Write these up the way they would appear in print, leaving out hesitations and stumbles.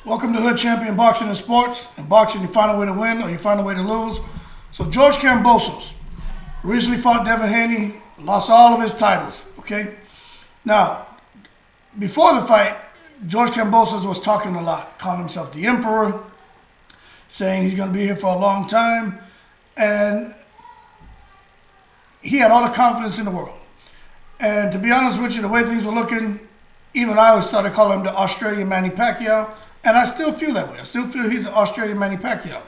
Welcome to Hood Champion Boxing and Sports. In boxing, you find a way to win or you find a way to lose. So George Kambosos recently fought Devin Haney, lost all of his titles, okay? Now, before the fight, George Kambosos was talking a lot, calling himself the Emperor, saying he's going to be here for a long time, and he had all the confidence in the world. And to be honest with you, the way things were looking, even I started calling him the Australian Manny Pacquiao, and I still feel that way. I still feel he's the Australian Manny Pacquiao.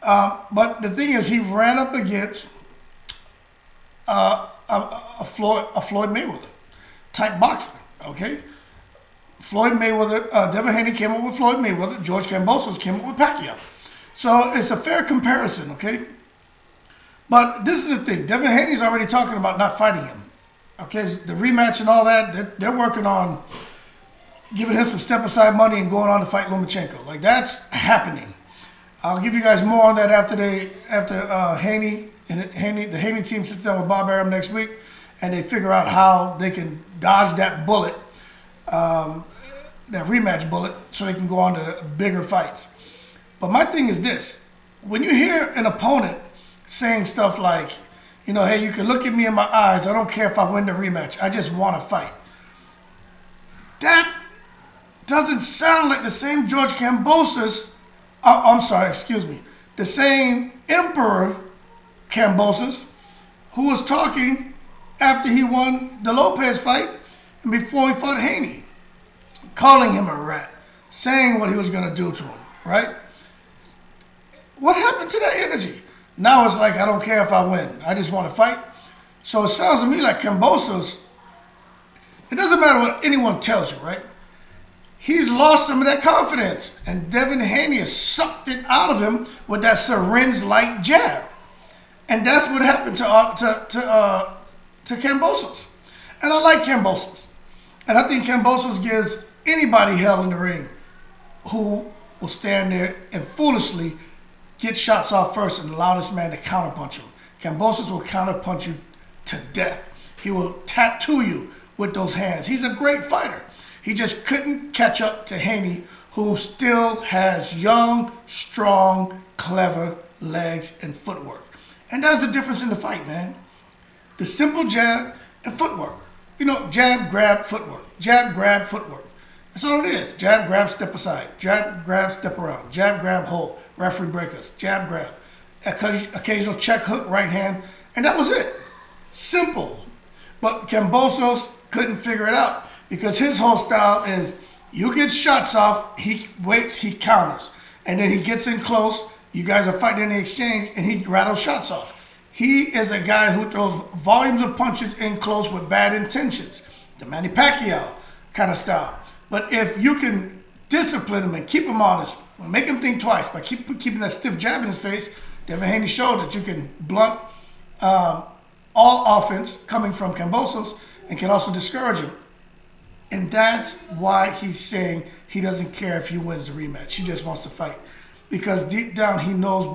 But the thing is, he ran up against a Floyd Mayweather type boxer, okay? Floyd Mayweather, Devin Haney came up with Floyd Mayweather, George Kambosos came up with Pacquiao. So it's a fair comparison, okay? But this is the thing, Devin Haney's already talking about not fighting him. Okay, the rematch and all that, they're working on giving him some step-aside money and going on to fight Lomachenko. Like, that's happening. I'll give you guys more on that after Haney, the Haney team sits down with Bob Arum next week, and they figure out how they can dodge that bullet, that rematch bullet, so they can go on to bigger fights. But my thing is this. When you hear an opponent saying stuff like, you know, hey, you can look at me in my eyes. I don't care if I win the rematch. I just want to fight. That doesn't sound like the same George Kambosos. The same Emperor Kambosos who was talking after he won the Lopez fight and before he fought Haney, calling him a rat, saying what he was going to do to him, right? What happened to that energy? Now it's like, I don't care if I win. I just want to fight. So it sounds to me like Kambosos, it doesn't matter what anyone tells you, right? He's lost some of that confidence. And Devin Haney has sucked it out of him with that syringe-like jab. And that's what happened to Kambosos. And I like Kambosos. And I think Kambosos gives anybody hell in the ring who will stand there and foolishly get shots off first and allow this man to counterpunch him. Kambosos will counterpunch you to death. He will tattoo you with those hands. He's a great fighter. He just couldn't catch up to Haney, who still has young, strong, clever legs and footwork. And that's the difference in the fight, man. The simple jab and footwork. You know, jab, grab, footwork. Jab, grab, footwork. That's all it is. Jab, grab, step aside. Jab, grab, step around. Jab, grab, hold. Referee breakers. Jab, grab. Occasional check hook, right hand. And that was it. Simple. But Kambosos couldn't figure it out because his whole style is you get shots off, he waits, he counters. And then he gets in close. You guys are fighting in the exchange, and he rattles shots off. He is a guy who throws volumes of punches in close with bad intentions. The Manny Pacquiao kind of style. But if you can discipline him and keep him honest, make him think twice by keeping that stiff jab in his face, Devin Haney showed that you can blunt all offense coming from Kambosos and can also discourage him. And that's why he's saying he doesn't care if he wins the rematch. He just wants to fight. Because deep down he knows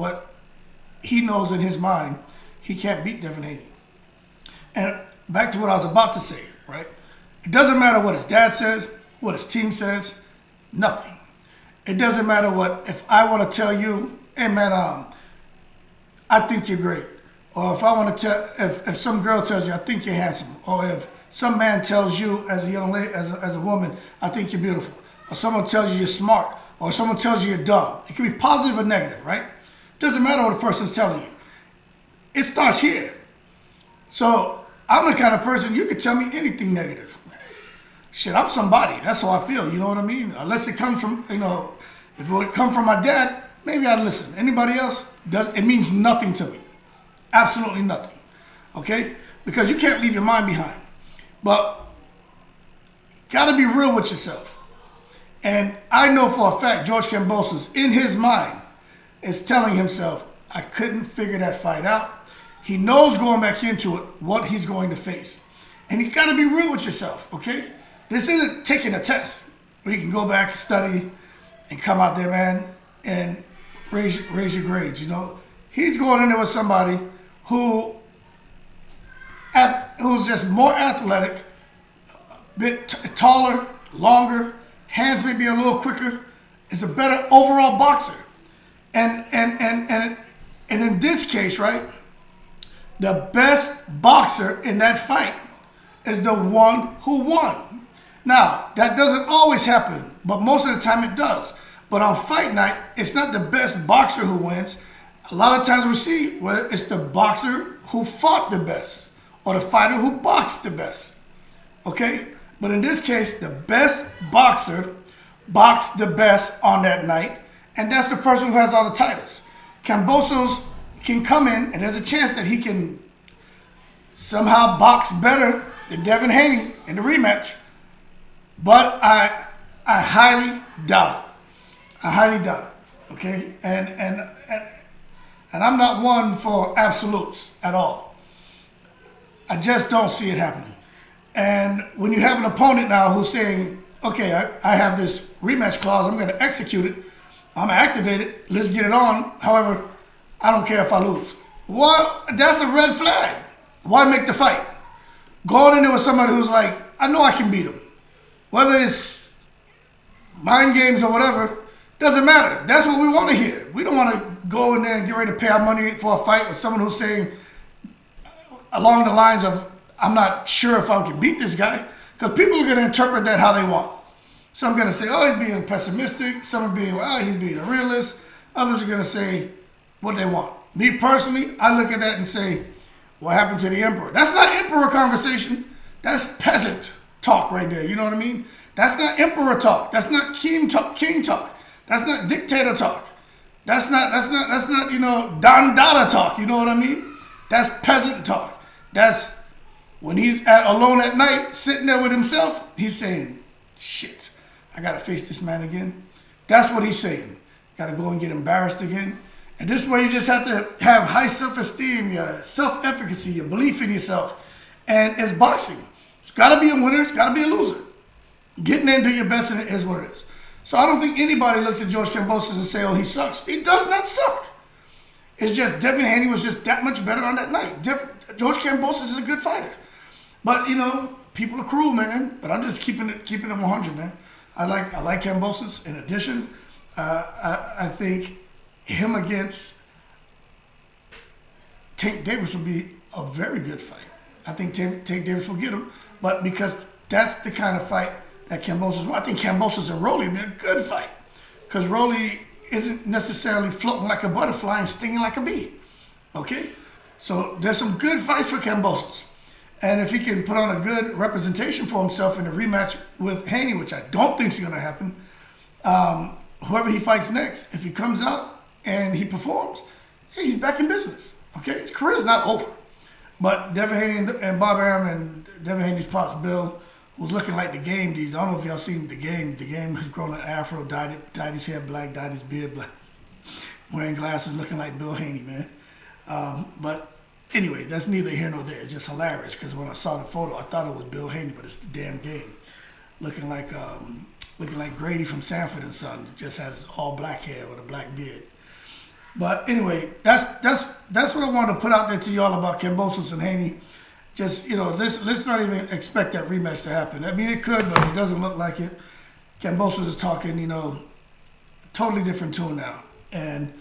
in his mind he can't beat Devin Haney. And back to what I was about to say, right? It doesn't matter what his dad says, what his team says, nothing. It doesn't matter if I want to tell you, hey man, I think you're great. Or if I want to tell, if some girl tells you, I think you're handsome. Or if some man tells you as a young lady, as a woman, I think you're beautiful. Or someone tells you you're smart. Or someone tells you you're dumb. It can be positive or negative, right? Doesn't matter what a person's telling you. It starts here. So I'm the kind of person, you could tell me anything negative. Shit, I'm somebody. That's how I feel. You know what I mean? Unless it comes from, if it would come from my dad, maybe I'd listen. Anybody else, it means nothing to me. Absolutely nothing. Okay? Because you can't leave your mind behind. But gotta be real with yourself. And I know for a fact George Kambosos, in his mind, is telling himself, I couldn't figure that fight out. He knows going back into it what he's going to face. And you gotta be real with yourself, okay? This isn't taking a test where you can go back, study, and come out there, man, and raise your grades, He's going in there with somebody who's just more athletic, a bit taller, longer, hands may be a little quicker, is a better overall boxer. And in this case, right, the best boxer in that fight is the one who won. Now, that doesn't always happen, but most of the time it does. But on fight night, it's not the best boxer who wins. A lot of times we see where it's the boxer who fought the best or the fighter who boxed the best. Okay? But in this case, the best boxer boxed the best on that night, and that's the person who has all the titles. Kambosos can come in, and there's a chance that he can somehow box better than Devin Haney in the rematch. But I highly doubt it. I highly doubt it. Okay? And I'm not one for absolutes at all. I just don't see it happening. And when you have an opponent now who's saying, okay, I have this rematch clause, I'm going to execute it, I'm going to activate it, let's get it on. However, I don't care if I lose. Well, that's a red flag. Why make the fight? Going in there with somebody who's like, I know I can beat him. Whether it's mind games or whatever, doesn't matter. That's what we want to hear. We don't want to go in there and get ready to pay our money for a fight with someone who's saying along the lines of, I'm not sure if I can beat this guy. Because people are going to interpret that how they want. Some are going to say, oh, he's being pessimistic. Some are being, oh, he's being a realist. Others are going to say what they want. Me personally, I look at that and say, what happened to the emperor? That's not emperor conversation. That's peasant talk right there. You know what I mean? That's not emperor talk. That's not king talk. That's not dictator talk. That's not Don Dada talk. You know what I mean? That's peasant talk. That's when he's alone at night, sitting there with himself, he's saying, shit, I got to face this man again. That's what he's saying. Got to go and get embarrassed again. And this way you just have to have high self-esteem, your self-efficacy, your belief in yourself. And it's boxing. It's got to be a winner. It's got to be a loser. Getting in, do your best, and it is what it is. So I don't think anybody looks at George Kambosos and say, oh, he sucks. He does not suck. It's just Devin Haney was just that much better on that night. George Kambosos is a good fighter. But, people are cruel, man. But I'm just keeping it 100, man. I like Kambosos. In addition, I think him against Tank Davis would be a very good fight. I think Tank Davis will get him. But because that's the kind of fight that Kambosos wants. I think Kambosos and Rolly would be a good fight. Because Rolly isn't necessarily floating like a butterfly and stinging like a bee. Okay? So there's some good fights for Kambosos. And if he can put on a good representation for himself in a rematch with Haney, which I don't think is going to happen, whoever he fights next, if he comes out and he performs, hey, he's back in business. Okay? His career's not over. But Devin Haney and Bob Arum and Devin Haney's pops, Bill, who's looking like the game. I don't know if y'all seen the game. The game has grown an afro, dyed his hair black, dyed his beard black, wearing glasses, looking like Bill Haney, man. But anyway, that's neither here nor there. It's just hilarious because when I saw the photo, I thought it was Bill Haney, but it's the damn game. Looking like Grady from Sanford and Son, just has all black hair with a black beard. But anyway, that's what I wanted to put out there to y'all about Kambosos and Haney. Just, let's not even expect that rematch to happen. I mean, it could, but it doesn't look like it. Kambosos is talking, totally different tune now. And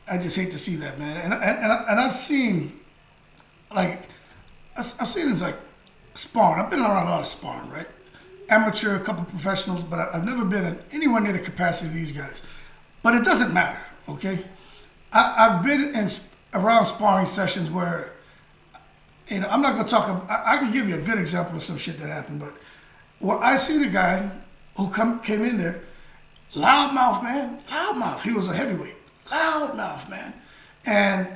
I just hate to see that, man. And I've seen, I've seen it's like sparring. I've been around a lot of sparring, right? Amateur, a couple professionals, but I've never been anywhere near the capacity of these guys. But it doesn't matter, okay? I've been around sparring sessions where, I'm not going to talk about, I can give you a good example of some shit that happened, but where I see the guy who came in there, loudmouth, man, loudmouth. He was a heavyweight, loudmouth, man. And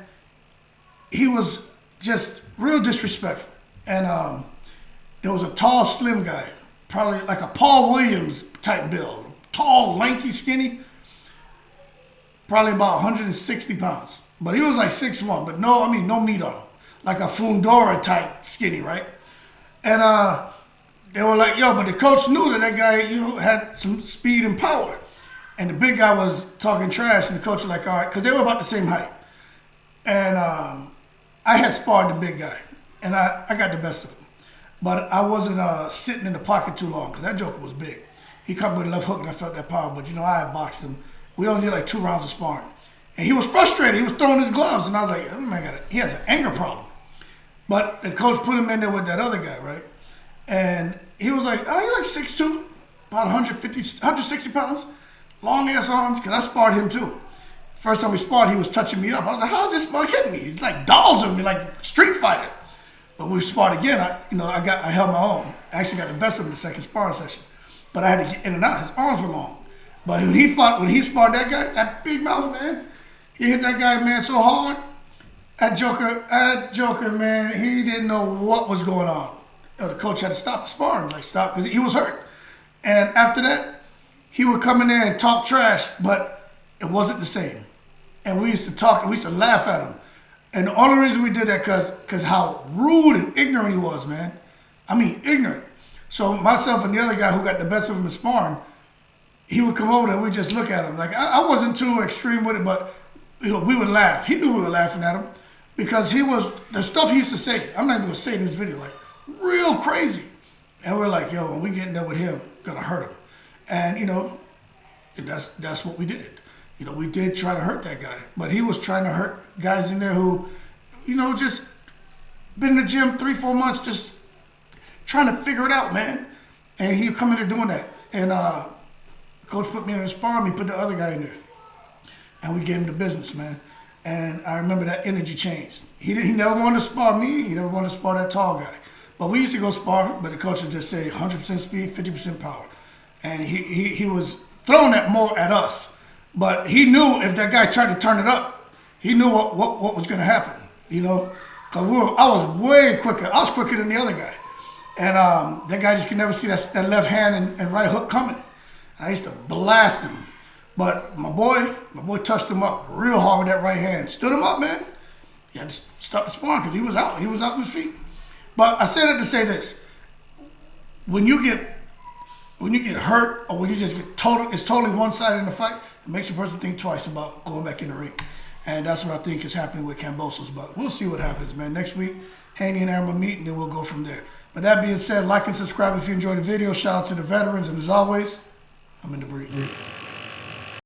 he was just real disrespectful. And there was a tall, slim guy, probably like a Paul Williams type build, tall, lanky, skinny, probably about 160 pounds. But he was like 6'1", but no meat on him. Like a Fundora type skinny, right? And they were like, yo, but the coach knew that guy, had some speed and power. And the big guy was talking trash, and the coach was like, all right, because they were about the same height. And I had sparred the big guy, and I got the best of him. But I wasn't sitting in the pocket too long, because that joker was big. He caught me with a left hook and I felt that power. But, I had boxed him. We only did like 2 rounds of sparring. And he was frustrated. He was throwing his gloves. And I was like, oh my God, he has an anger problem. But the coach put him in there with that other guy, right? And he was like, oh, you're like 6'2", about 160 pounds. Long ass arms, because I sparred him too. First time we sparred, he was touching me up. I was like, how's this mug hitting me? He's like dolls on me, like Street Fighter. But we sparred again. I held my own. I actually got the best of him in the second sparring session. But I had to get in and out. His arms were long. But when he sparred that guy, that big mouth man, he hit that guy, man, so hard. That Joker, man, he didn't know what was going on. The coach had to stop the sparring, stop, because he was hurt. And after that, he would come in there and talk trash, but it wasn't the same. And we used to talk, and we used to laugh at him. And the only reason we did that because how rude and ignorant he was, man. I mean, ignorant. So myself and the other guy who got the best of him in sparring, he would come over there and we'd just look at him. Like, I wasn't too extreme with it, but, we would laugh. He knew we were laughing at him because the stuff he used to say, I'm not even going to say it in this video, like, real crazy. And we're like, yo, when we get in there with him, going to hurt him. And, and that's what we did. We did try to hurt that guy, but he was trying to hurt guys in there who, just been in the gym 3-4 months, just trying to figure it out, man. And he come in there doing that. And coach put me in the sparring, he put the other guy in there. And we gave him the business, man. And I remember that energy changed. He never wanted to spar me. He never wanted to spar that tall guy. But we used to go spar, but the coach would just say 100% speed, 50% power. And he was throwing that more at us. But he knew if that guy tried to turn it up, he knew what was going to happen, Because I was way quicker. I was quicker than the other guy. And that guy just could never see that left hand and right hook coming. And I used to blast him. But my boy touched him up real hard with that right hand. Stood him up, man. He had to stop the sparring because he was out. He was out on his feet. But I said it to say this. When you get hurt or when you just it's totally one-sided in the fight, it makes a person think twice about going back in the ring. And that's what I think is happening with Kambosos. But we'll see what happens, man. Next week, Haney and Aaron will meet, and then we'll go from there. But that being said, like and subscribe if you enjoyed the video. Shout out to the veterans. And as always, I'm in the breed.